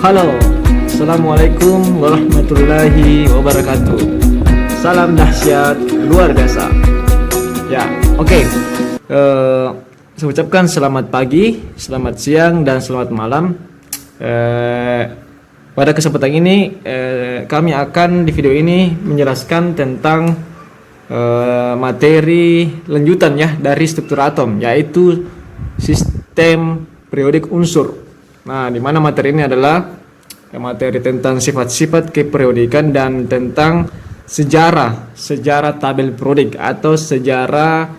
Halo, Assalamualaikum warahmatullahi wabarakatuh. Salam dahsyat luar biasa. Ya, oke. Saya ucapkan selamat pagi, selamat siang, dan selamat malam. Pada kesempatan ini, kami akan di video ini menjelaskan tentang materi lanjutan ya dari struktur atom, yaitu sistem periodik unsur. Nah, di mana materi ini adalah materi tentang sifat-sifat keperiodikan dan tentang sejarah tabel periodik atau sejarah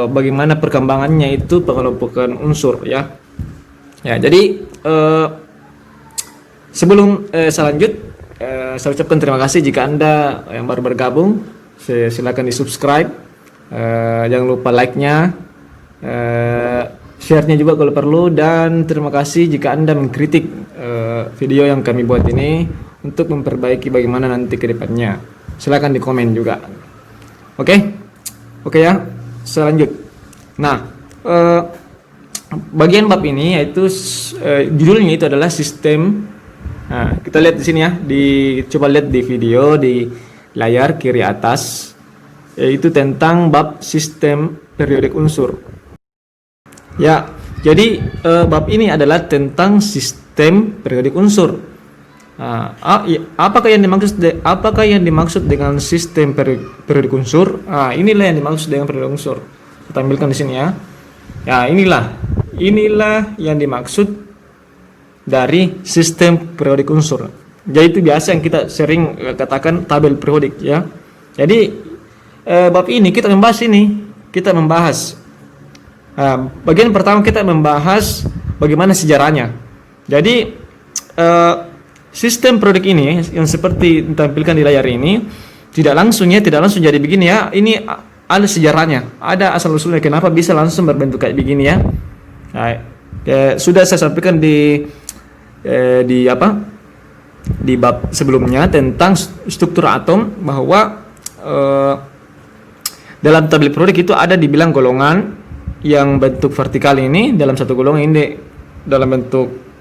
bagaimana perkembangannya itu pengelompokan unsur ya. Ya, jadi sebelum saya lanjut, saya ucapkan terima kasih jika Anda yang baru bergabung. Silakan di subscribe, jangan lupa like-nya, share-nya juga kalau perlu, dan terima kasih jika Anda mengkritik video yang kami buat ini untuk memperbaiki bagaimana nanti ke depannya. Silakan di komen juga. Oke ya, saya lanjut. Nah, bagian bab ini yaitu judulnya itu adalah sistem. Nah, kita lihat di sini ya, coba lihat di video di layar kiri atas, yaitu tentang bab sistem periodik unsur. Ya, jadi bab ini adalah tentang sistem periodik unsur. Apakah yang dimaksud dengan sistem periodik unsur? Inilah yang dimaksud dengan periodik unsur. Kita tampilkan di sini ya. Ya, inilah yang dimaksud dari sistem periodik unsur. Jadi itu biasa yang kita sering katakan tabel periodik ya. Jadi bab ini kita membahas bagian pertama, kita membahas bagaimana sejarahnya. Jadi sistem periodik ini yang seperti ditampilkan di layar ini tidak langsung jadi begini ya. Ini ada sejarahnya, ada asal usulnya kenapa bisa langsung berbentuk kayak begini ya. Sudah saya sampaikan di bab sebelumnya tentang struktur atom, bahwa dalam tabel periodik itu ada dibilang golongan yang bentuk vertikal ini, dalam satu golongan ini dalam bentuk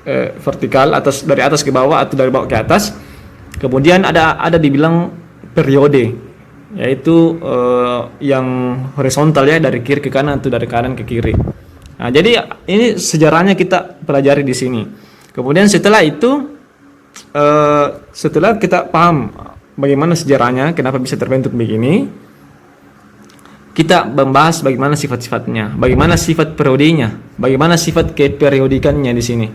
vertikal dari atas ke bawah atau dari bawah ke atas. Kemudian ada dibilang periode, yaitu yang horizontal ya, dari kiri ke kanan atau dari kanan ke kiri. Nah, jadi ini sejarahnya kita pelajari di sini. Kemudian setelah itu, setelah kita paham bagaimana sejarahnya, kenapa bisa terbentuk begini, kita membahas bagaimana sifat-sifatnya, bagaimana sifat periodenya, bagaimana sifat keperiodikannya di sini.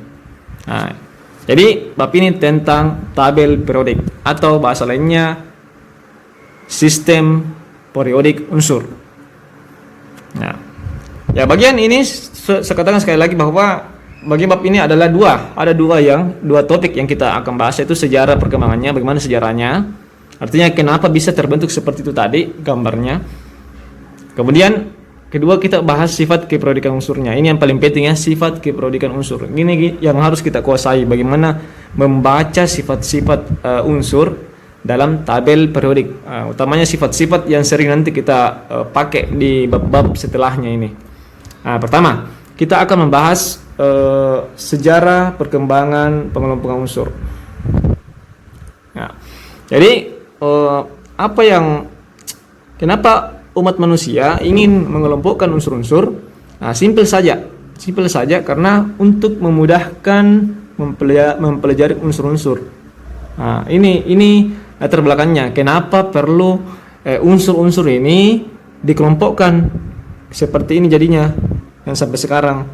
Nah, jadi bab ini tentang tabel periodik atau bahasa lainnya sistem periodik unsur. Nah, ya, bagian ini saya katakan sekali lagi bahwa bagian bab ini adalah dua topik yang kita akan bahas, yaitu sejarah perkembangannya, bagaimana sejarahnya, artinya kenapa bisa terbentuk seperti itu tadi gambarnya. Kemudian kedua, kita bahas sifat keperiodikan unsurnya. Ini yang paling penting ya, sifat keperiodikan unsur. Ini yang harus kita kuasai, bagaimana membaca sifat-sifat unsur dalam tabel periodik. Utamanya sifat-sifat yang sering nanti kita pakai di bab-bab setelahnya ini. Pertama, kita akan membahas sejarah perkembangan pengelompokan unsur. Nah, jadi kenapa umat manusia ingin mengelompokkan unsur-unsur? Simpel saja karena untuk memudahkan mempelajari unsur-unsur. Ini latar belakangnya, kenapa perlu unsur-unsur ini dikelompokkan seperti ini jadinya yang sampai sekarang.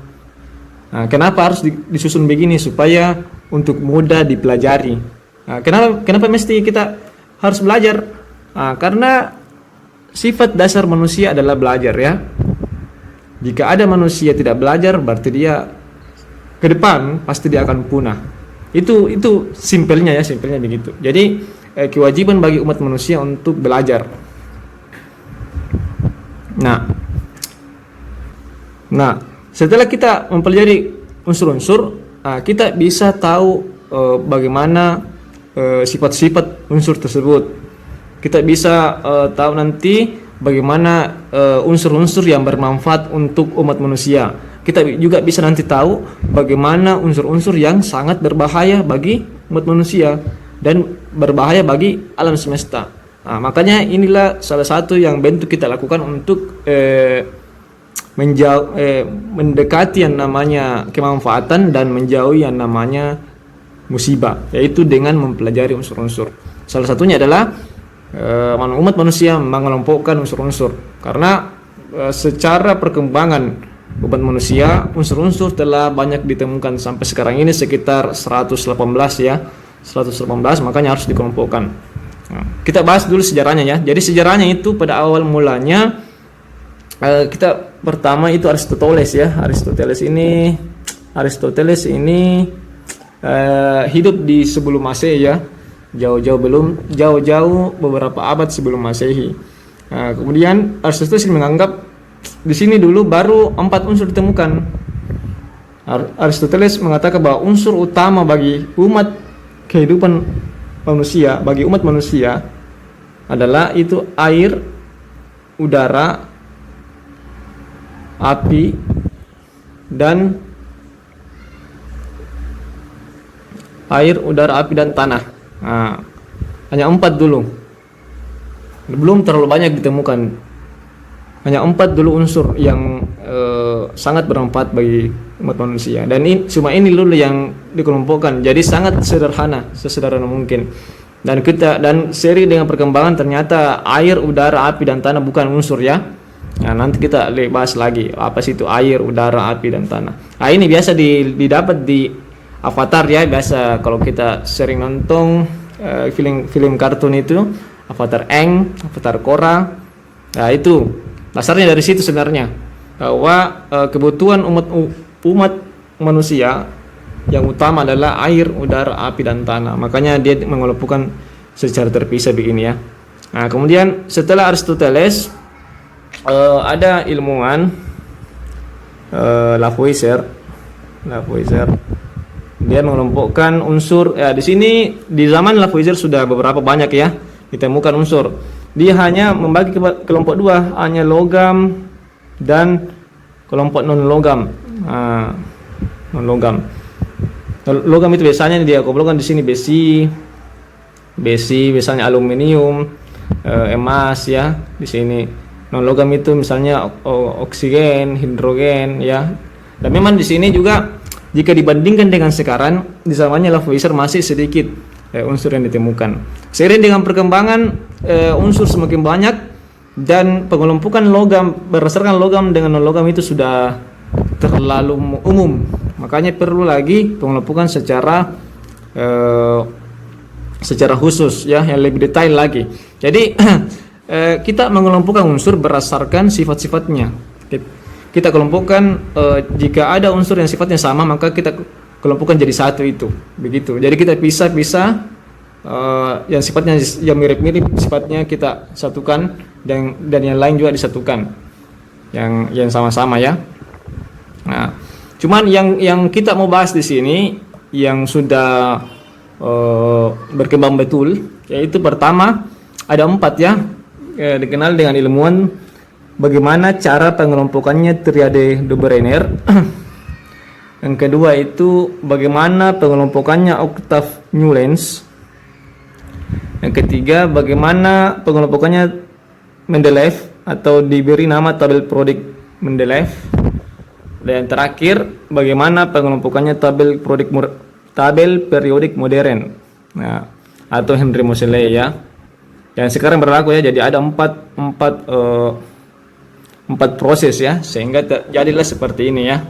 Kenapa harus disusun begini supaya untuk mudah dipelajari. Kenapa mesti kita harus belajar? Karena sifat dasar manusia adalah belajar ya. Jika ada manusia tidak belajar, berarti dia ke depan pasti dia akan punah. Itu simpelnya begitu. Jadi kewajiban bagi umat manusia untuk belajar. Nah, setelah kita mempelajari unsur-unsur, kita bisa tahu bagaimana sifat-sifat unsur tersebut. Kita bisa tahu nanti bagaimana unsur-unsur yang bermanfaat untuk umat manusia, kita juga bisa nanti tahu bagaimana unsur-unsur yang sangat berbahaya bagi umat manusia dan berbahaya bagi alam semesta. Nah, makanya inilah salah satu yang bentuk kita lakukan untuk mendekati yang namanya kemanfaatan dan menjauhi yang namanya musibah, yaitu dengan mempelajari unsur-unsur. Salah satunya adalah umat manusia mengelompokkan unsur-unsur, karena secara perkembangan umat manusia unsur-unsur telah banyak ditemukan sampai sekarang ini sekitar 118 ya, 118, makanya harus dikelompokkan. Nah, kita bahas dulu sejarahnya ya. Jadi sejarahnya itu pada awal mulanya kita pertama itu Aristoteles ya. Aristoteles ini hidup di sebelum Masehi ya. Jauh-jauh beberapa abad sebelum Masehi. Nah, kemudian Aristoteles menganggap di sini dulu baru 4 unsur ditemukan. Aristoteles mengatakan bahwa unsur utama bagi umat kehidupan manusia, bagi umat manusia adalah itu air, udara, api, dan tanah. Nah, hanya 4 dulu, belum terlalu banyak ditemukan. Hanya 4 dulu unsur yang sangat bermanfaat bagi umat manusia, dan cuma ini dulu yang dikelompokkan. Jadi sangat sesederhana mungkin. Dan seri dengan perkembangan ternyata air, udara, api, dan tanah bukan unsur ya. Nah, nanti kita bahas lagi apa sih itu air, udara, api, dan tanah. Nah, ini biasa didapat di Avatar ya. Biasa kalau kita sering nonton film kartun itu Avatar Aang, Avatar Korra. Nah, itu dasarnya dari situ sebenarnya, bahwa kebutuhan umat manusia yang utama adalah air, udara, api, dan tanah. Makanya dia mengelompokkan secara terpisah begini ya. Nah, kemudian setelah Aristoteles ada ilmuwan Lavoisier. Dia mengelompokkan unsur ya. Di sini di zaman Lavoisier sudah beberapa banyak ya ditemukan unsur. Dia hanya membagi kelompok 2, hanya logam dan kelompok non logam. Logam itu biasanya dia kumpulkan di sini besi, biasanya aluminium, emas ya di sini. Non logam itu misalnya oksigen, hidrogen ya. Dan memang di sini juga jika dibandingkan dengan sekarang, di zamannya Lavoisier masih sedikit unsur yang ditemukan. Seiring dengan perkembangan unsur semakin banyak dan pengelompokan logam berdasarkan logam dengan non logam itu sudah terlalu umum. Makanya perlu lagi pengelompokan secara khusus ya, yang lebih detail lagi. Jadi kita mengelompokkan unsur berdasarkan sifat-sifatnya. Kita kelompokkan jika ada unsur yang sifatnya sama, maka kita kelompokkan jadi satu itu. Begitu. Jadi kita pisah-pisah yang sifatnya yang mirip-mirip sifatnya kita satukan, dan yang lain juga disatukan. Yang sama-sama ya. Nah, cuman yang kita mau bahas di sini yang sudah berkembang betul, yaitu pertama ada 4 ya, dikenal dengan ilmuwan bagaimana cara pengelompokannya triade de Brenner. Yang kedua itu bagaimana pengelompokannya Octave Newlands. Yang ketiga bagaimana pengelompokannya Mendeleev atau diberi nama tabel Prodik Mendeleev. Dan terakhir bagaimana pengelompokannya tabel periodik modern, nah, atau Henri Moseley ya, yang sekarang berlaku ya. Jadi ada empat proses ya, sehingga jadilah seperti ini ya.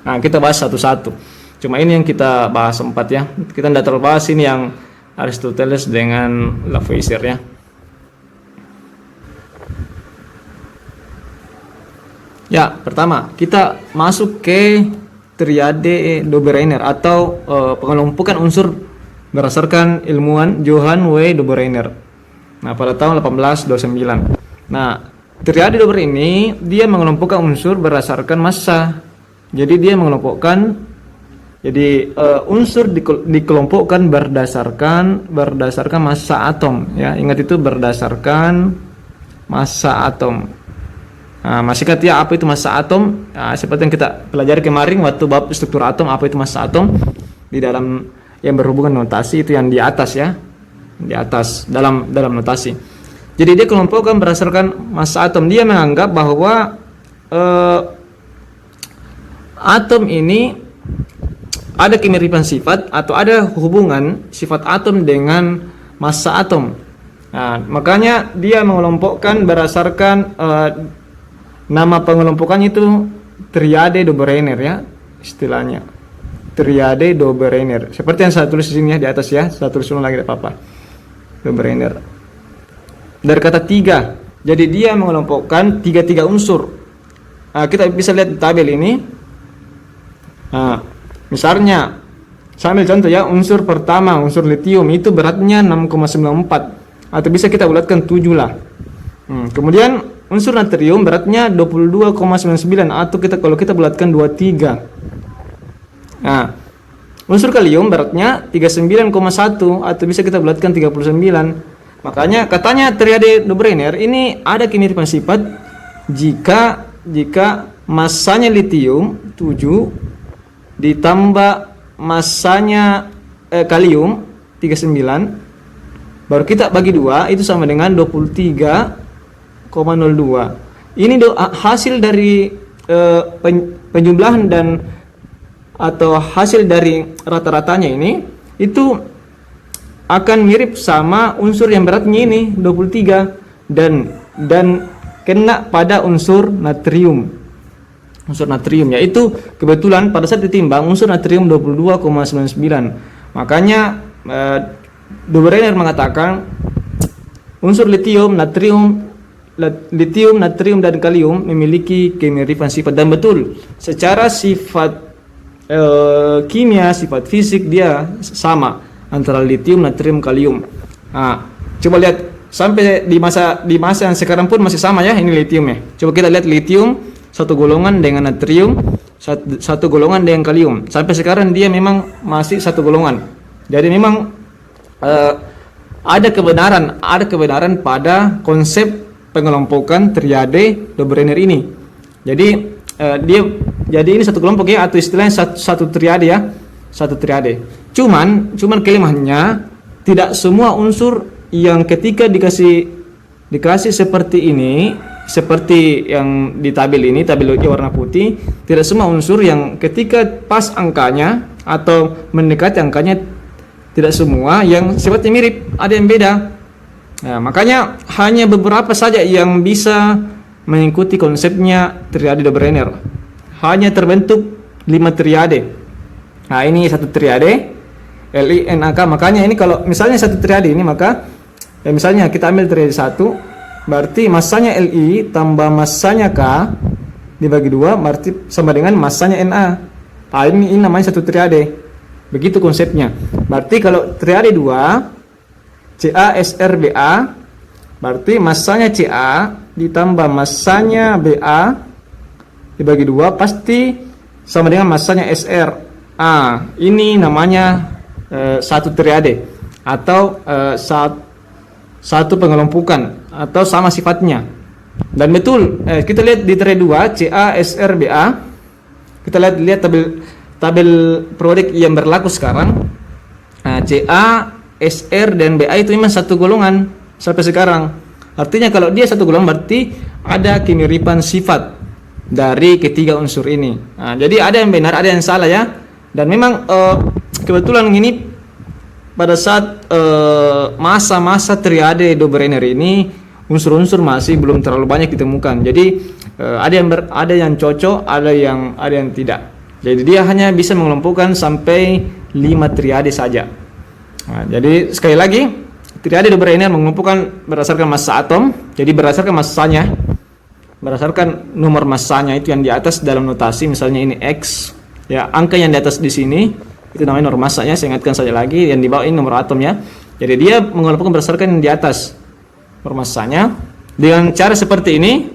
Nah, kita bahas satu-satu. Cuma ini yang kita bahas 4 ya. Kita tidak terlalu bahas ini yang Aristoteles dengan Lavoisier ya. Ya, pertama kita masuk ke triade de Brenner atau pengelompokan unsur berdasarkan ilmuwan Johann W. de Brenner. Nah, pada tahun 1829. Nah, triade de Brenner ini dia mengelompokkan unsur berdasarkan massa. Jadi dia mengelompokkan, unsur dikelompokkan berdasarkan massa atom ya. Ingat itu, berdasarkan massa atom. Masih ingat ya apa itu massa atom? Seperti yang kita pelajari kemarin waktu bab struktur atom, apa itu massa atom di dalam yang berhubungan notasi itu yang di atas ya, di atas dalam notasi. Jadi dia kelompokkan berdasarkan massa atom. Dia menganggap bahwa atom ini ada kemiripan sifat atau ada hubungan sifat atom dengan massa atom. Makanya dia mengelompokkan berdasarkan nama pengelompokannya itu triade Dobereiner ya, istilahnya triade Dobereiner. Seperti yang saya tulis di sini ya, di atas ya, saya tulis ulang lagi tidak apa-apa. Dobereiner. Dari kata tiga, jadi dia mengelompokkan tiga unsur. Kita bisa lihat di tabel ini. Misalnya, saya ambil contoh ya, unsur pertama, unsur litium itu beratnya 6,94 atau bisa kita bulatkan 7 lah. Kemudian unsur natrium beratnya 22,99 atau kalau kita bulatkan 23. Unsur kalium beratnya 39,1 atau bisa kita bulatkan 39. Makanya katanya triade Dobereiner ini ada kemiripan sifat jika massanya litium 7 ditambah massanya kalium 39 baru kita bagi 2 itu sama dengan 23,02. Ini hasil dari penjumlahan dan atau hasil dari rata-ratanya ini itu akan mirip sama unsur yang beratnya ini 23 dan kena pada unsur natrium. Unsur natrium yaitu kebetulan pada saat ditimbang unsur natrium 22,99. Makanya Dobereiner mengatakan unsur litium, natrium dan kalium memiliki kemiripan sifat, dan betul secara sifat kimia, sifat fisik dia sama antara litium, natrium, kalium. Coba lihat sampai di masa yang sekarang pun masih sama ya, ini litium ya. Coba kita lihat litium satu golongan dengan natrium, satu golongan dengan kalium. Sampai sekarang dia memang masih satu golongan. Jadi memang ada kebenaran pada konsep pengelompokan triade Dobereiner ini. Jadi jadi ini satu kelompok ya, atau istilahnya satu triade ya. Satu triade. Cuman kelemahannya tidak semua unsur yang ketika dikasih seperti ini, seperti yang di tabel ini, tabel warna putih, tidak semua unsur yang ketika pas angkanya atau mendekati angkanya, tidak semua yang sifatnya mirip, ada yang beda. Makanya hanya beberapa saja yang bisa mengikuti konsepnya triade Dobereiner. Hanya terbentuk 5 triade. Ini satu triade LINAK. Makanya ini kalau misalnya satu triade ini, maka misalnya kita ambil triade 1, berarti massanya Li tambah massanya K dibagi 2 berarti sama dengan massanya Na. Ini namanya satu triade. Begitu konsepnya. Berarti kalau triade 2 CaSrBa berarti massanya Ca ditambah massanya Ba dibagi 2 pasti sama dengan massanya Sr. Ini namanya satu triade atau satu pengelompokan atau sama sifatnya. Dan betul kita lihat di triade 2 CaSrBa, kita lihat tabel periodik yang berlaku sekarang. Ca, Sr dan Ba itu memang satu golongan sampai sekarang. Artinya kalau dia satu golongan berarti ada kemiripan sifat dari ketiga unsur ini. Jadi ada yang benar, ada yang salah ya. Dan memang kebetulan ini pada saat masa-masa triade Dobereiner ini unsur-unsur masih belum terlalu banyak ditemukan. Jadi ada yang cocok, ada yang tidak. Jadi dia hanya bisa mengelompokkan sampai 5 triade saja. Jadi sekali lagi triade Dobereiner mengelompokkan berdasarkan massa atom. Jadi berdasarkan massanya, berdasarkan nomor massanya itu yang di atas dalam notasi, misalnya ini X. Ya, angka yang di atas di sini itu namanya nomor massanya. Saya ingatkan saja lagi, yang di bawah ini nomor atomnya. Jadi dia mengelompokkan berdasarkan yang di atas nomor massanya dengan cara seperti ini.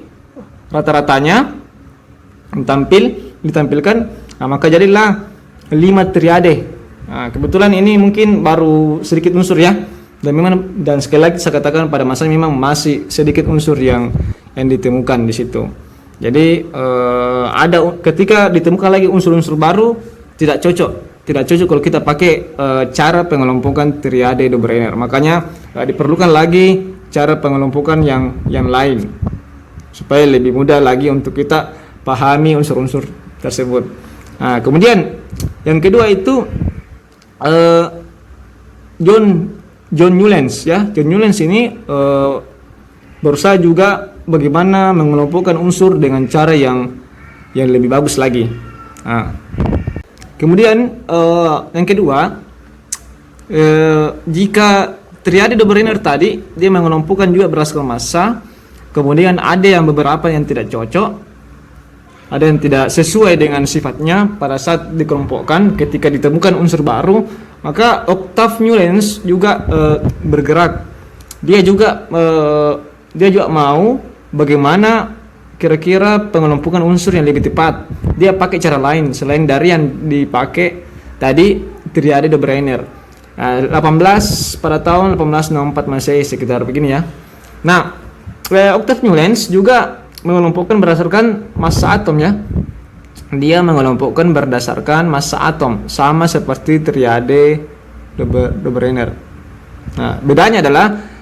Rata-ratanya ditampilkan. Maka jadilah 5 triade. Kebetulan ini mungkin baru sedikit unsur ya. Dan sekali lagi saya katakan pada masa memang masih sedikit unsur yang ditemukan di situ. Jadi ketika ditemukan lagi unsur-unsur baru tidak cocok kalau kita pakai cara pengelompokan triade de Brenner. Makanya diperlukan lagi cara pengelompokan yang lain supaya lebih mudah lagi untuk kita pahami unsur-unsur tersebut. Nah, kemudian yang kedua itu John Newlands ya. John Newlands ini berusaha juga bagaimana mengelompokkan unsur dengan cara yang lebih bagus lagi. Nah, kemudian yang kedua, jika triade de Brenner tadi dia mengelompokkan juga berdasarkan massa, kemudian ada yang beberapa yang tidak cocok, ada yang tidak sesuai dengan sifatnya pada saat dikelompokkan ketika ditemukan unsur baru, maka Octave Newlands juga bergerak. Dia juga mau bagaimana kira-kira pengelompokan unsur yang lebih tepat. Dia pakai cara lain selain dari yang dipakai tadi triade de Brenner. 18 pada tahun 1864 Masehi sekitar begini ya. Nah, Octave Newlands juga mengelompokkan berdasarkan massa atom ya. Dia mengelompokkan berdasarkan massa atom sama seperti triade de Brenner. Nah, bedanya adalah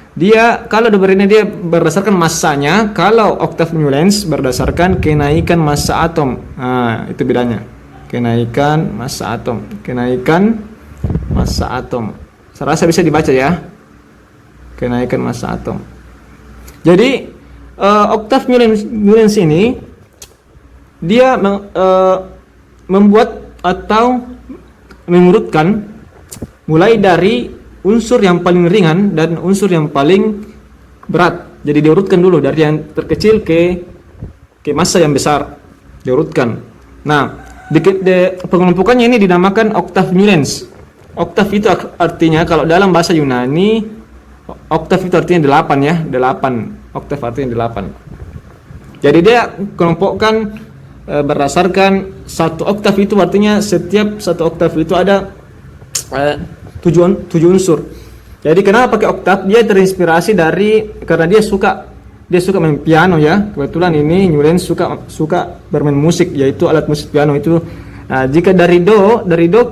kalau de Brenner dia berdasarkan massanya, kalau Octave Newlands berdasarkan kenaikan massa atom. Nah, itu bedanya. Kenaikan massa atom. Saya rasa bisa dibaca ya. Kenaikan massa atom. Jadi Octave Newlands ini dia membuat atau mengurutkan mulai dari unsur yang paling ringan dan unsur yang paling berat. Jadi diurutkan dulu dari yang terkecil ke massa yang besar, diurutkan. Nah, pengelompokannya ini dinamakan Octave Newlands. Octave itu artinya kalau dalam bahasa Yunani, octave itu artinya 8 ya, 8. Octave artinya 8. Jadi dia kelompokkan berdasarkan satu octave itu artinya setiap satu octave itu ada 7 unsur. Jadi kenapa pakai oktav? Dia terinspirasi karena dia suka main piano ya. Kebetulan ini Newlands suka bermain musik, yaitu alat musik piano itu. Nah, jika dari do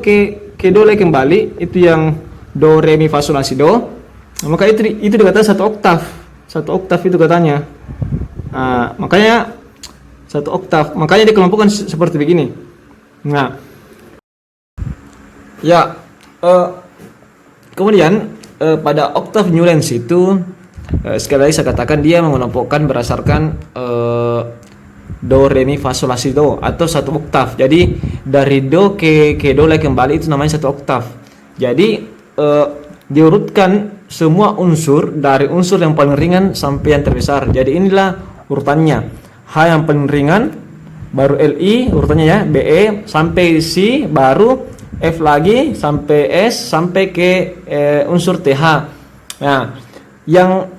ke do lagi kembali itu yang do re mi fa sol la si do, maka itu dikatakan satu oktav itu katanya. Nah, makanya satu oktav, makanya dikelompokkan seperti begini. Nah, ya. Kemudian pada Octave Newlands itu sekali lagi saya katakan dia mengelompokkan berdasarkan do re mi fa sol la si do atau satu oktav. Jadi dari do ke do lagi kembali itu namanya satu oktav. Jadi diurutkan semua unsur dari unsur yang paling ringan sampai yang terbesar. Jadi inilah urutannya. H yang paling ringan, baru Li urutannya ya, Be sampai C, baru F lagi sampai S sampai ke unsur TH. Nah, yang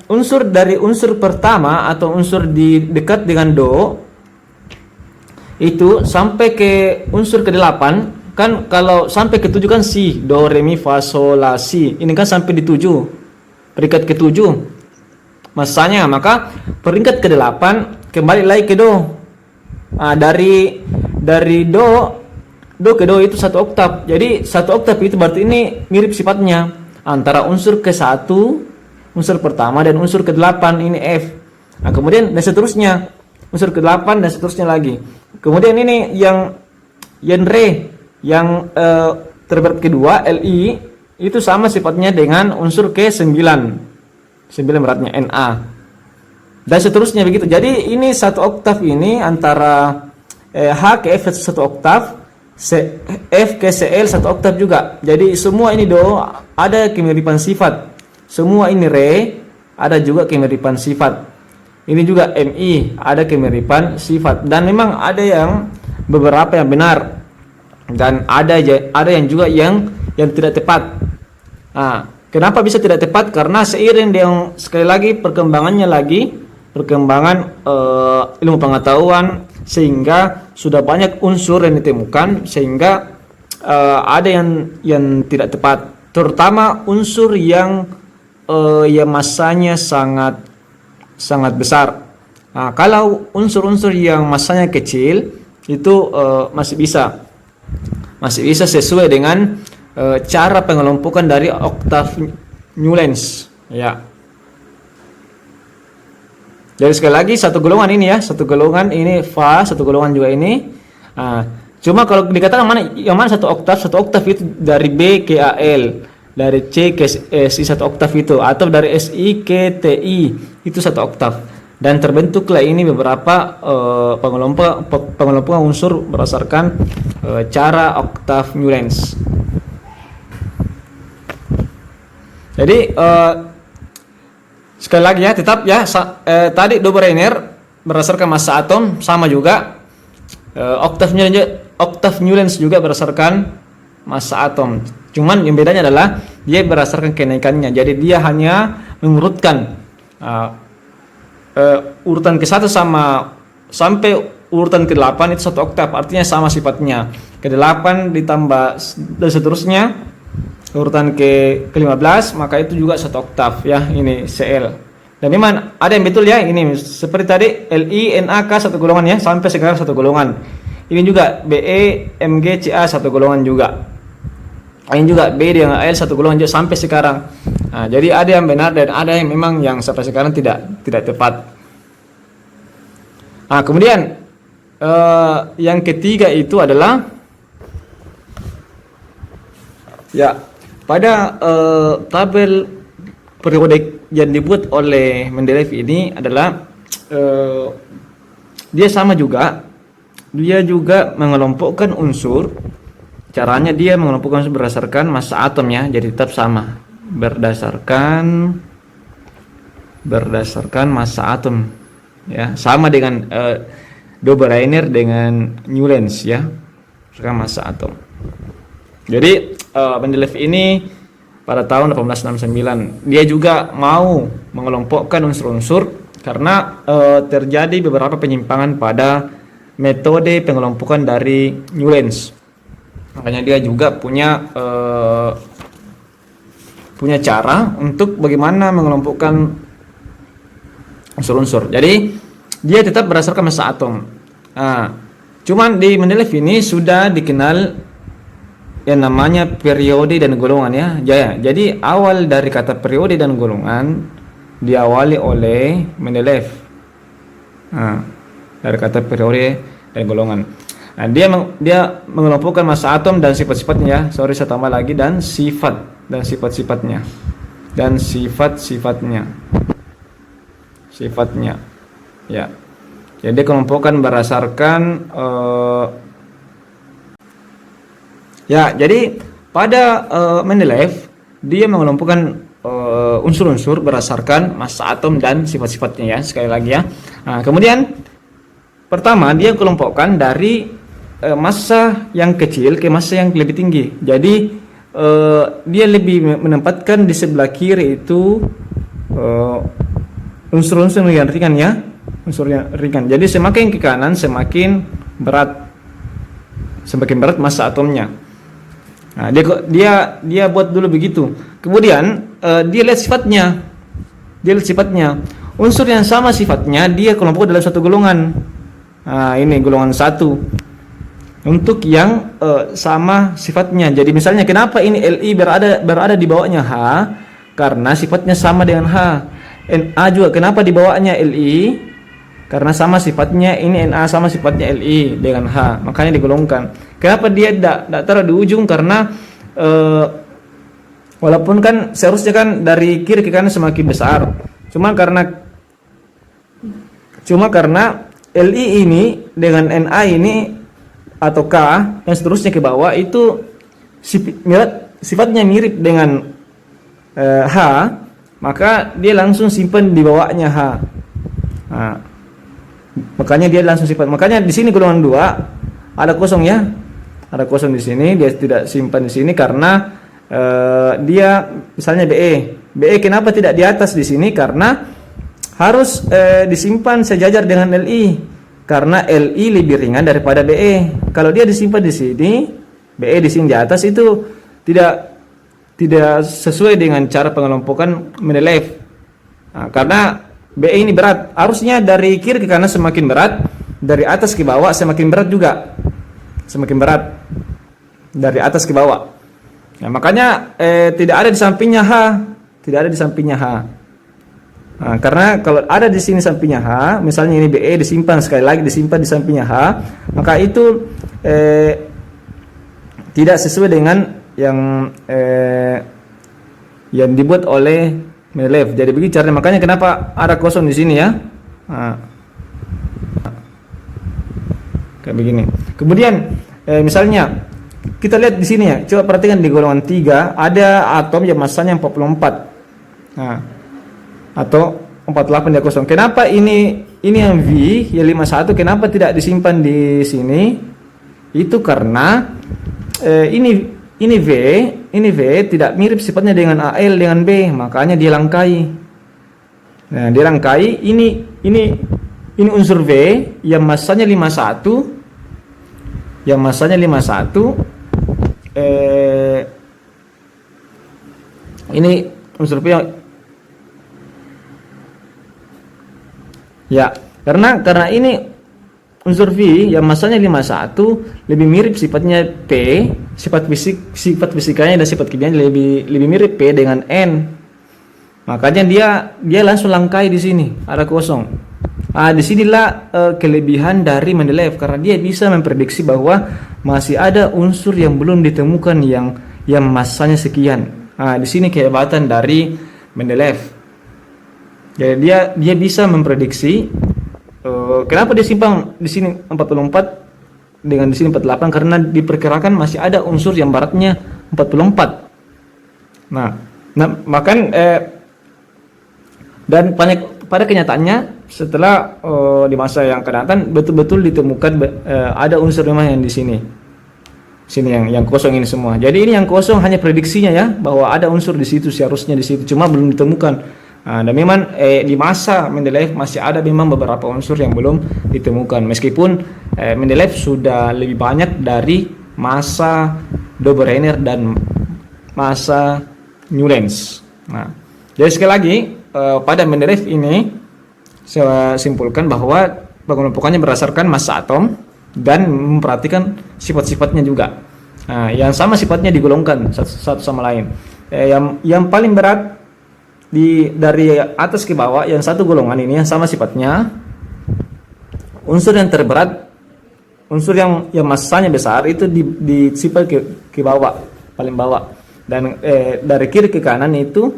dari unsur pertama atau unsur di dekat dengan do itu sampai ke unsur ke-8 kan, kalau sampai ke-7 kan si, do re mi fa sol la si. Ini kan sampai di 7. Peringkat ke-7 masanya, maka peringkat ke-8 kembali lagi ke do. Nah, dari do ke do itu satu oktav. Jadi satu oktav itu berarti ini mirip sifatnya antara unsur ke-1, unsur pertama, dan unsur ke-8 ini F. Nah, kemudian dan seterusnya unsur ke-8 dan seterusnya lagi. Kemudian ini yang re yang terberat kedua Li itu sama sifatnya dengan unsur ke-9. 9 beratnya Na. Dan seterusnya begitu. Jadi ini satu oktav ini antara H ke F satu oktav, F ke Cl satu oktav juga. Jadi semua ini do ada kemiripan sifat. Semua ini re ada juga kemiripan sifat. Ini juga Mi ada kemiripan sifat. Dan memang ada yang beberapa yang benar dan ada yang juga yang tidak tepat. Nah, kenapa bisa tidak tepat? Karena seiring dengan sekali lagi perkembangan ilmu pengetahuan, sehingga sudah banyak unsur yang ditemukan, sehingga ada yang tidak tepat, terutama unsur yang massanya sangat besar. Nah, kalau unsur-unsur yang masanya kecil itu masih bisa sesuai dengan cara pengelompokan dari oktav Newlands ya. Jadi sekali lagi satu golongan ini ya, satu golongan ini Fa, satu golongan juga ini. Nah, cuma kalau dikatakan yang mana satu oktav itu dari B ke AL, dari C ke Si satu oktav itu, atau dari Si ke Ti itu satu oktav. Dan terbentuklah ini beberapa pengelompokan unsur berdasarkan cara oktav Newlands. Jadi sekali lagi ya, tetap ya tadi Dobereiner berdasarkan massa atom sama juga, oktav Newlands juga berdasarkan massa atom. Cuman yang bedanya adalah dia berdasarkan kenaikannya. Jadi dia hanya mengurutkan urutan ke-1 sampai urutan ke-8 itu satu oktav, artinya sama sifatnya. Ke-8 ditambah dan seterusnya urutan ke-15, maka itu juga satu oktav ya, ini Cl. Dan memang ada yang betul ya, ini seperti tadi Li, Na, K satu golongan ya, sampai sekarang satu golongan. Ini juga Be, Mg, Ca satu golongan juga. Ini juga B dengan Al satu golongan juga sampai sekarang. Nah, jadi ada yang benar dan ada yang memang yang sampai sekarang tidak tepat. Nah, kemudian yang ketiga itu adalah ya, pada tabel periodik yang dibuat oleh Mendeleev ini adalah dia sama juga, dia juga mengelompokkan unsur. Caranya dia mengelompokkan unsur berdasarkan massa atomnya, jadi tetap sama berdasarkan massa atom ya, sama dengan Dobereiner dengan Newlands ya, berdasarkan massa atom. Jadi Mendeleev ini pada tahun 1869 dia juga mau mengelompokkan unsur-unsur karena terjadi beberapa penyimpangan pada metode pengelompokan dari Newlands. Makanya dia juga punya cara untuk bagaimana mengelompokkan unsur-unsur. Jadi dia tetap berdasarkan massa atom. Nah, cuman di Mendeleev ini sudah dikenal yang namanya periode dan golongan ya. Jadi awal dari kata periode dan golongan diawali oleh Mendeleev. Nah, dari kata periode dan golongan. Nah, dia mengelompokkan massa atom dan sifat-sifatnya ya. Sorry, saya tambah lagi, dan sifat dan sifat-sifatnya. Dan sifat-sifatnya. Sifatnya. Ya. Jadi kelompokkan berdasarkan ya, jadi pada Mendeleev dia mengelompokkan unsur-unsur berdasarkan massa atom dan sifat-sifatnya ya, sekali lagi ya. Nah, kemudian pertama dia kelompokkan dari massa yang kecil ke massa yang lebih tinggi. Jadi dia lebih menempatkan di sebelah kiri itu unsur-unsur yang ringan ya, unsur yang ringan. Jadi semakin ke kanan semakin berat massa atomnya. Nah, dia buat dulu begitu. Kemudian dia lihat sifatnya. Unsur yang sama sifatnya dia kelompok dalam satu golongan. Nah, ini golongan 1. Untuk yang sama sifatnya. Jadi misalnya kenapa ini Li berada di bawahnya H? Karena sifatnya sama dengan H. Na juga kenapa di bawahnya Li? Karena sama sifatnya, ini Na sama sifatnya Li dengan H. Makanya digolongkan. Kenapa dia tidak taruh di ujung? Karena walaupun kan seharusnya kan dari kiri ke kanan semakin besar. Cuma karena Li ini dengan Na ini atau K dan seterusnya ke bawah itu sifatnya mirip dengan H, maka dia langsung simpan di bawahnya H. Nah, makanya dia langsung simpan. Makanya di sini golongan 2 ada kosong ya, ada kosong di sini, dia tidak simpan di sini karena dia misalnya Be kenapa tidak di atas di sini? Karena harus disimpan sejajar dengan Li. Karena Li lebih ringan daripada Be. Kalau dia disimpan di sini, Be di sini di atas, itu tidak sesuai dengan cara pengelompokan Mendeleev. Nah, karena BE ini berat. Harusnya dari kiri ke kanan semakin berat, dari atas ke bawah semakin berat juga. Semakin berat dari atas ke bawah. Nah, makanya tidak ada di sampingnya H, tidak ada di sampingnya H. Nah, karena kalau ada di sini sampingnya H, misalnya ini BE disimpan sekali lagi disimpan di sampingnya H, maka itu tidak sesuai dengan yang dibuat oleh Mendeleev. Jadi begitu caranya. Makanya kenapa ada kosong di sini ya? Nah, kayak begini. Kemudian misalnya kita lihat di sini ya. Coba perhatikan di golongan 3 ada atom yang masanya 44. Nah, atau 48 dia kosong. Kenapa ini yang V yang 51 kenapa tidak disimpan di sini? Itu karena ini V tidak mirip sifatnya dengan Al dengan B, makanya dia langkai. Nah, dia langkai ini unsur V yang masanya 51 ini unsur V ya, karena ini unsur V yang masanya 51 lebih mirip sifatnya P, sifat fisikanya dan sifat kimianya lebih mirip P dengan N. Makanya dia langsung langkai di sini, ada kosong. Disinilah kelebihan dari Mendeleev karena dia bisa memprediksi bahwa masih ada unsur yang belum ditemukan yang masanya sekian. Di sini kehebatan dari Mendeleev. Jadi dia bisa memprediksi kenapa dia simpang di sini 44 dengan di sini 48 karena diperkirakan masih ada unsur yang beratnya 44. Nah makan dan pada kenyataannya setelah di masa yang akan datang betul-betul ditemukan ada unsur memang yang di sini yang kosong ini semua. Jadi ini yang kosong hanya prediksinya ya bahwa ada unsur di situ, seharusnya di situ, cuma belum ditemukan. Dan memang di masa Mendeleev masih ada memang beberapa unsur yang belum ditemukan meskipun Mendeleev sudah lebih banyak dari masa Dobereiner dan masa Newlands. Nah, jadi sekali lagi pada Mendeleev ini saya simpulkan bahwa pengelompokannya berdasarkan massa atom dan memperhatikan sifat-sifatnya juga. Yang sama sifatnya digolongkan satu sama lain. Yang paling berat dari atas ke bawah yang satu golongan ini yang sama sifatnya, unsur yang terberat, unsur yang massanya besar itu di sifat ke bawah, paling bawah, dan dari kiri ke kanan itu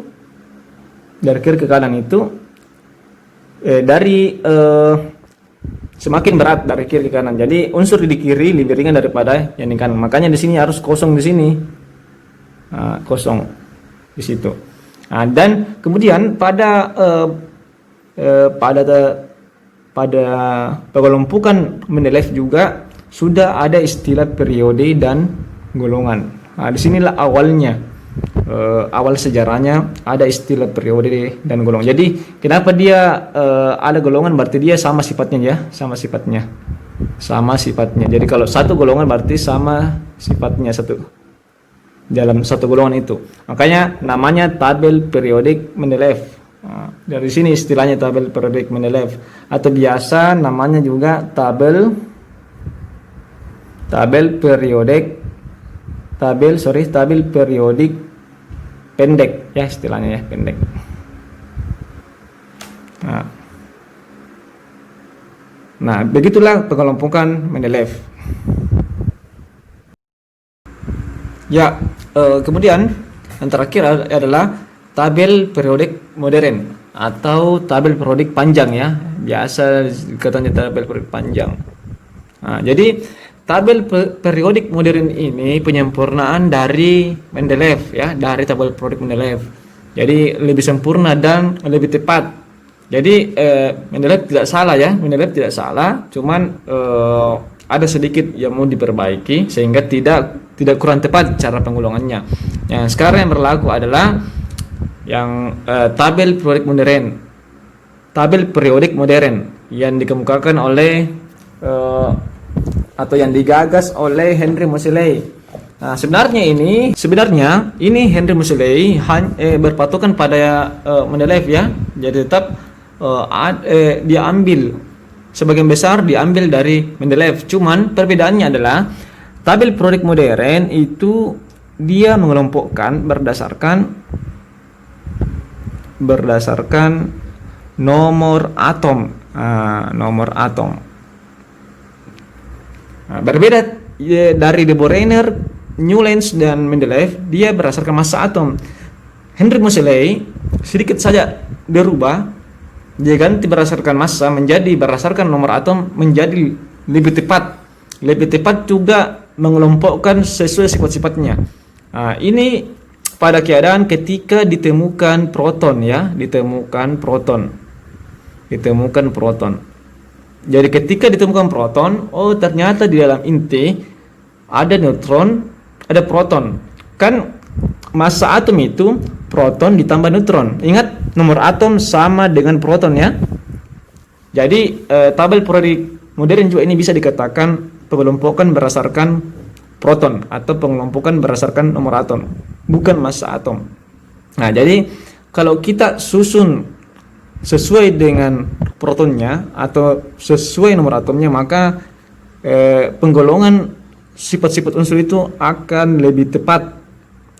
semakin berat dari kiri ke kanan. Jadi unsur di kiri lebih ringan daripada yang di kanan. Makanya di sini harus kosong di sini, kosong di situ. Dan kemudian pada pengelompokan Mendeleev juga sudah ada istilah periode dan golongan. Disinilah awalnya, awal sejarahnya ada istilah periode dan golongan. Jadi kenapa dia ada golongan berarti dia sama sifatnya ya, sama sifatnya. Jadi kalau satu golongan berarti sama sifatnya dalam satu golongan itu. Makanya namanya tabel periodik Mendeleev. Dari sini istilahnya tabel periodik Mendeleev atau biasa namanya juga tabel periodik pendek ya, istilahnya ya, pendek. Nah, begitulah pengelompokan Mendeleev. Ya, kemudian yang terakhir adalah tabel periodik modern atau tabel periodik panjang ya. Biasa katanya tabel periodik panjang. Jadi tabel periodik modern ini penyempurnaan dari Mendeleev ya, dari tabel periodik Mendeleev. Jadi lebih sempurna dan lebih tepat. Jadi Mendeleev tidak salah ya, Mendeleev tidak salah, cuman ada sedikit yang mau diperbaiki sehingga tidak kurang tepat cara penggolongannya. Yang sekarang yang berlaku adalah yang tabel periodik modern yang dikemukakan oleh atau yang digagas oleh Henry Moseley. Nah, sebenarnya ini Henry Moseley berpatokan pada Mendeleev ya. Jadi tetap dia ambil sebagian besar diambil dari Mendeleev. Cuman perbedaannya adalah tabel periodik modern itu dia mengelompokkan berdasarkan nomor atom. Nomor atom. Berbeda dari De Borehner, Newlands dan Mendeleev, dia berdasarkan massa atom. Henry Moseley sedikit saja dirubah, dia ganti berdasarkan massa menjadi berdasarkan nomor atom, menjadi lebih tepat. Lebih tepat juga mengelompokkan sesuai sifat-sifatnya. Ini pada keadaan ketika ditemukan proton ya, ditemukan proton. Jadi ketika ditemukan proton, ternyata di dalam inti ada neutron, ada proton. Kan massa atom itu proton ditambah neutron. Ingat, nomor atom sama dengan proton ya. Jadi tabel periodik modern juga ini bisa dikatakan pengelompokan berdasarkan proton atau pengelompokan berdasarkan nomor atom, bukan massa atom. Nah, jadi kalau kita susun sesuai dengan protonnya atau sesuai nomor atomnya, maka penggolongan sifat-sifat unsur itu akan lebih tepat.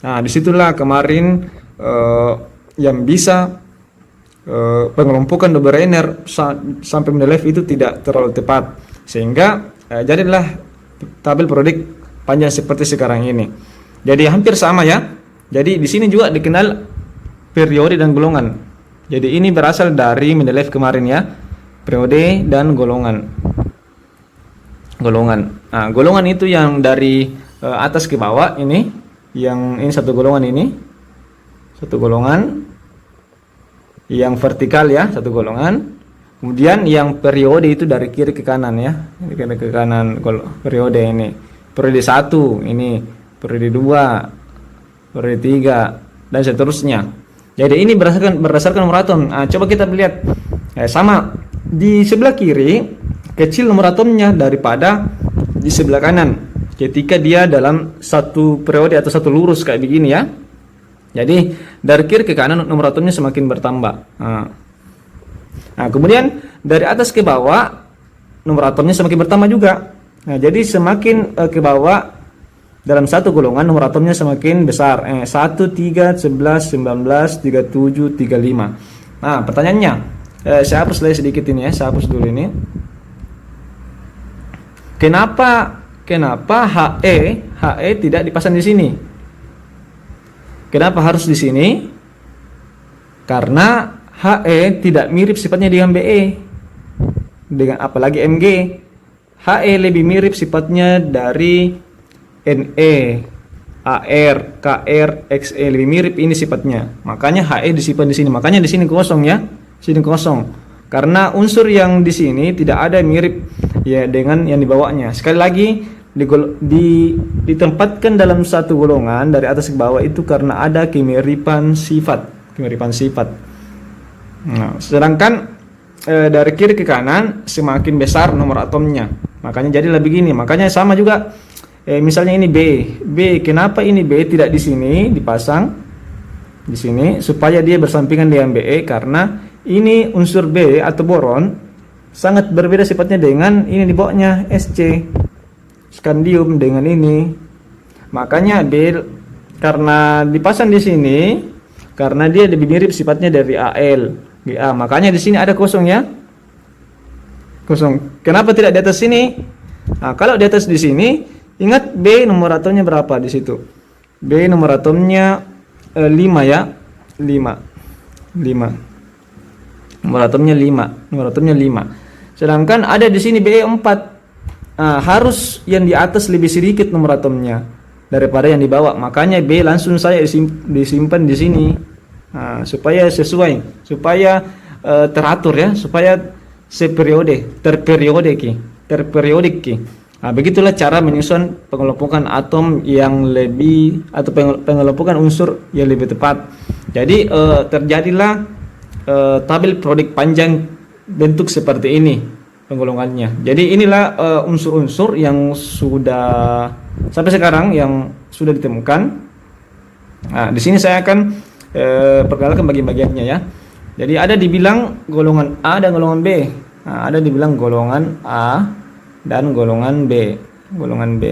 Nah, disitulah kemarin yang bisa pengelompokan De Borehner sampai Mendeleev itu tidak terlalu tepat, sehingga jadilah tabel periodik panjang seperti sekarang ini. Jadi hampir sama ya. Jadi di sini juga dikenal periode dan golongan. Jadi ini berasal dari Mendeleev kemarin ya, periode dan golongan. Nah, golongan itu yang dari atas ke bawah ini, yang ini satu golongan ini. Satu golongan yang vertikal ya, satu golongan. Kemudian yang periode itu dari kiri ke kanan ya, dari kiri ke kanan periode ini. Periode 1 ini, periode 2, periode 3 dan seterusnya. Jadi ini berdasarkan nomor atom. Coba kita lihat. Sama di sebelah kiri kecil nomor atomnya daripada di sebelah kanan ketika dia dalam satu periode atau satu lurus kayak begini ya. Jadi dari kiri ke kanan nomor atomnya semakin bertambah. Nah, kemudian dari atas ke bawah nomor atomnya semakin bertambah juga. Nah, jadi semakin ke bawah dalam satu golongan nomor atomnya semakin besar. 1, 3, 11, 19, 37, 35. Nah, pertanyaannya, saya hapus lagi sedikit ini ya, saya hapus dulu ini. Kenapa He tidak dipasang di sini? Kenapa harus di sini? Karena He tidak mirip sifatnya dengan Be, dengan apalagi Mg. He lebih mirip sifatnya dari Ne, Ar, Kr, Xe, lebih mirip ini sifatnya. Makanya He disimpan di sini. Makanya di sini kosong ya, sini kosong. Karena unsur yang di sini tidak ada mirip ya dengan yang dibawanya. Sekali lagi ditempatkan dalam satu golongan dari atas ke bawah itu karena ada kemiripan sifat. Nah, sedangkan dari kiri ke kanan semakin besar nomor atomnya. Makanya jadilah begini. Makanya sama juga. Misalnya ini B. Kenapa ini B tidak di sini dipasang di sini supaya dia bersampingan dengan Be? Karena ini unsur B atau boron sangat berbeda sifatnya dengan ini di bawahnya Sc. Skandium dengan ini. Makanya B karena dipasang di sini karena dia lebih mirip sifatnya dari Al, Ga. Makanya di sini ada kosong ya. Kosong. Kenapa tidak di atas sini? Nah, kalau di atas di sini, ingat B nomor atomnya berapa di situ? B nomor atomnya 5 ya. 5. Nomor atomnya 5. Sedangkan ada di sini Be 4. Harus yang di atas lebih sedikit nomor atomnya daripada yang di bawah. Makanya B langsung saya disimpan di sini. Supaya sesuai, supaya teratur ya, supaya terperiodik ki. Begitulah cara menyusun pengelompokan atom yang lebih atau pengelompokan unsur yang lebih tepat. Jadi terjadilah tabel periodik panjang bentuk seperti ini penggolongannya. Jadi inilah unsur-unsur yang sudah sampai sekarang yang sudah ditemukan. Nah, di sini saya akan perkenalkan bagian-bagiannya ya. Jadi ada dibilang golongan A dan golongan B. Nah, ada dibilang golongan A dan golongan B. Golongan B.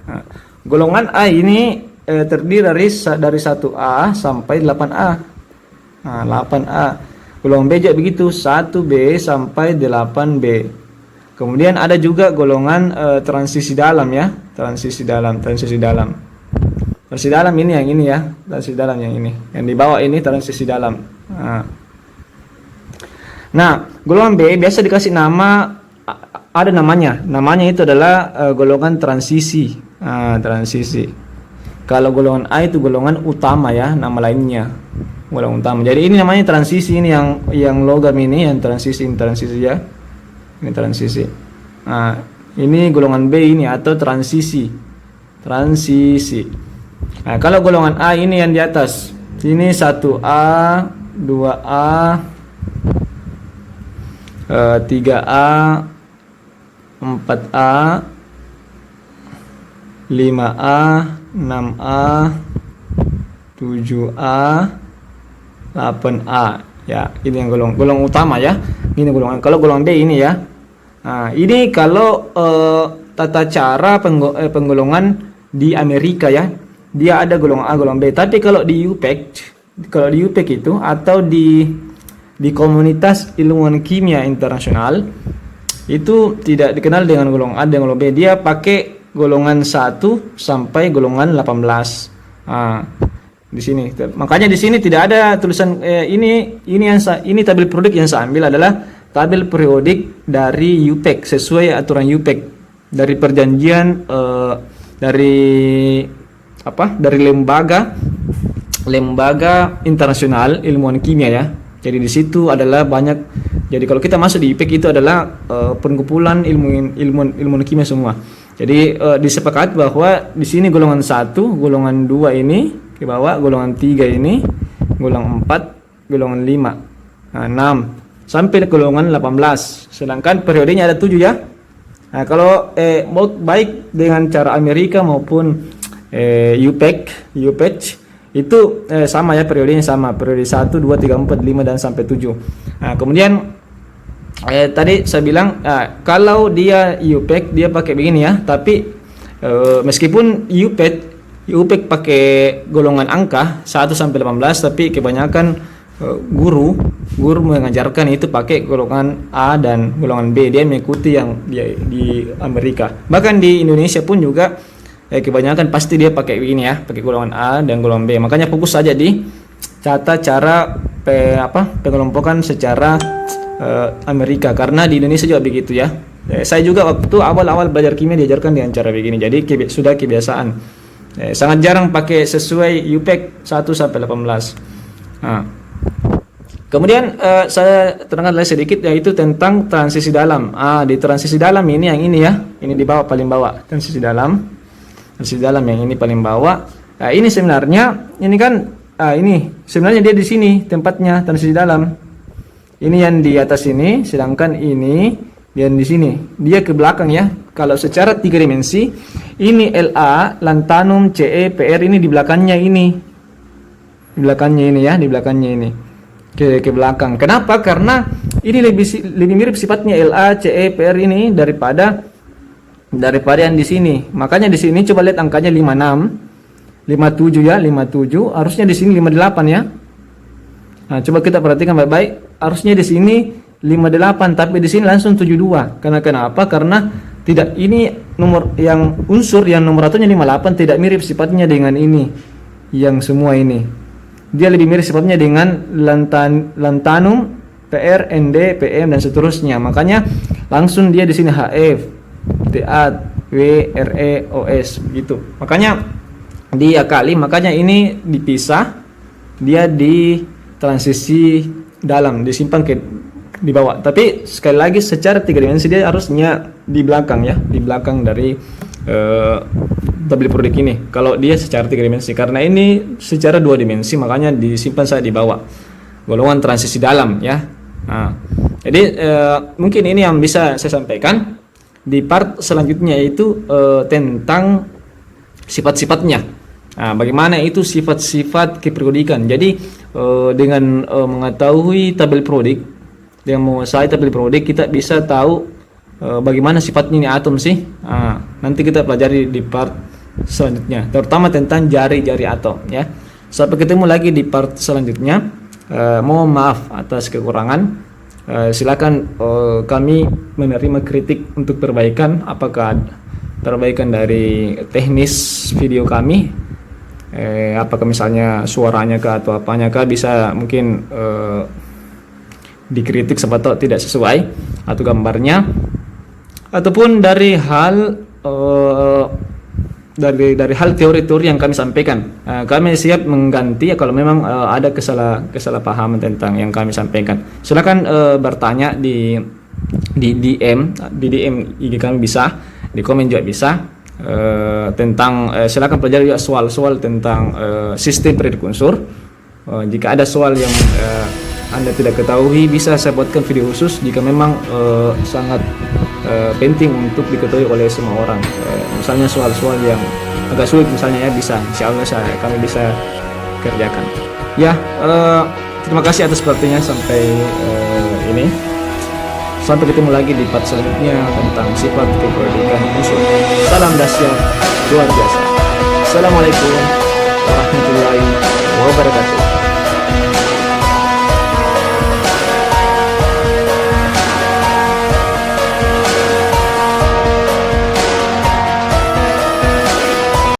Nah, golongan A ini terdiri dari 1A sampai 8A. Nah, 8A. Golongan B juga begitu, 1B sampai 8B. Kemudian ada juga golongan transisi dalam ya, transisi dalam. Transisi dalam ini yang ini ya, transisi dalam yang ini. Yang di bawah ini transisi dalam. Nah, golongan B biasa dikasih nama, ada namanya. Namanya itu adalah golongan transisi. Transisi. Kalau golongan A itu golongan utama ya, nama lainnya. Golongan utama. Jadi ini namanya transisi, ini yang logam ini yang transisi ya. Ini transisi. Nah, ini golongan B ini atau transisi. Transisi. Nah, kalau golongan A ini yang di atas. Ini 1A, 2A, 3A, 4A, 5A, 6A, 7A, 8A ya, ini yang golongan utama ya. Ini golongan. Kalau golongan B ini ya. Nah, ini kalau tata cara penggolongan di Amerika ya. Dia ada golongan A, golongan B. Tapi kalau di UPEC itu atau di komunitas ilmuwan kimia internasional itu tidak dikenal dengan golongan A dan golongan B. Dia pakai golongan 1 sampai golongan 18. Di sini. Makanya di sini tidak ada tulisan ini tabel periodik yang saya ambil adalah tabel periodik dari UPEC sesuai aturan UPEC dari perjanjian dari lembaga internasional ilmuwan kimia ya. Jadi di situ adalah banyak. Jadi kalau kita masuk di UPEC itu adalah pengumpulan ilmuwan kimia semua. Jadi disepakati bahwa di sini golongan 1, golongan 2 ini ke bawah, golongan 3 ini, golongan 4, golongan 5, 6 sampai golongan 18. Sedangkan periodenya ada 7 ya. Nah, kalau baik dengan cara Amerika maupun UPEC itu sama ya, periodenya sama. Periode 1, 2, 3, 4, 5 dan sampai 7. Nah, kemudian tadi saya bilang kalau dia UPEC dia pakai begini ya, tapi meskipun UPEC pakai golongan angka 1 sampai 18, tapi kebanyakan guru mengajarkan itu pakai golongan A dan golongan B. Dia mengikuti yang di Amerika. Bahkan di Indonesia pun juga kebanyakan pasti dia pakai begini ya, pakai golongan A dan golongan B. Makanya fokus saja di tata cara pengelompokan secara Amerika, karena di Indonesia juga begitu ya. Saya juga waktu awal-awal belajar kimia diajarkan dengan cara begini. Jadi sudah kebiasaan. Sangat jarang pakai sesuai UPEC 1 sampai 18. Nah, kemudian saya terangkan lagi sedikit yaitu tentang transisi dalam. Di transisi dalam ini yang ini ya, ini di bawah paling bawah, transisi dalam yang ini paling bawah. Nah, ini sebenarnya ini kan ini sebenarnya dia di sini tempatnya transisi dalam. Ini yang di atas ini, sedangkan ini yang di sini dia ke belakang ya. Kalau secara 3 dimensi, ini LA, lantanum, CE, PR ini di belakangnya ini. Di belakangnya ini ya, di belakangnya ini. Ke belakang. Kenapa? Karena ini lebih mirip sifatnya LA, CE, PR ini daripada yang di sini. Makanya di sini coba lihat angkanya 56, 57 ya, 57. Harusnya di sini 58 ya. Nah, coba kita perhatikan baik-baik. Harusnya di sini 58, tapi di sini langsung 72. Karena kenapa? Karena tidak, ini nomor yang unsur yang nomor satunya 58 tidak mirip sifatnya dengan ini. Yang semua ini. Dia lebih mirip sifatnya dengan lantanum, PR, ND, PM dan seterusnya. Makanya langsung dia di sini HF, TA, W, RE, OS gitu. Makanya diakali, makanya ini dipisah. Dia di transisi dalam, disimpan di bawah. Tapi sekali lagi secara 3 dimensi dia harusnya di belakang ya, di belakang dari tabel periodik ini. Kalau dia secara 3 dimensi, karena ini secara 2 dimensi makanya disimpan saya di bawah. Golongan transisi dalam ya. Nah, jadi mungkin ini yang bisa saya sampaikan. Di part selanjutnya itu tentang sifat-sifatnya. Nah, bagaimana itu sifat-sifat keperiodikan. Jadi dengan mengetahui tabel periodik, dengan menguasai tabel periodik kita bisa tahu bagaimana sifatnya ini atom sih. Nanti kita pelajari di part selanjutnya, terutama tentang jari-jari atom ya. Sampai ketemu lagi di part selanjutnya. Mohon maaf atas kekurangan. Silakan kami menerima kritik untuk perbaikan, apakah perbaikan dari teknis video kami, apakah misalnya suaranya kah atau apanya kah, bisa mungkin dikritik siapa tahu tidak sesuai atau gambarnya, ataupun dari hal dari hal teori-teori yang kami sampaikan. Kami siap mengganti kalau memang ada kesalahpahaman tentang yang kami sampaikan. Silakan bertanya di DM IG kami, bisa di komen juga bisa, tentang silakan pelajari juga soal-soal tentang sistem periodik unsur. Jika ada soal yang Anda tidak ketahui, bisa saya buatkan video khusus jika memang sangat penting untuk diketahui oleh semua orang. Misalnya soal-soal yang agak sulit misalnya ya, bisa insya Allah kami bisa kerjakan ya. Terima kasih atas perhatiannya sampai ini. Sampai ketemu lagi di part selanjutnya tentang sifat keperiodikan unsur. Salam dahsyat luar biasa. Assalamualaikum warahmatullahi wabarakatuh.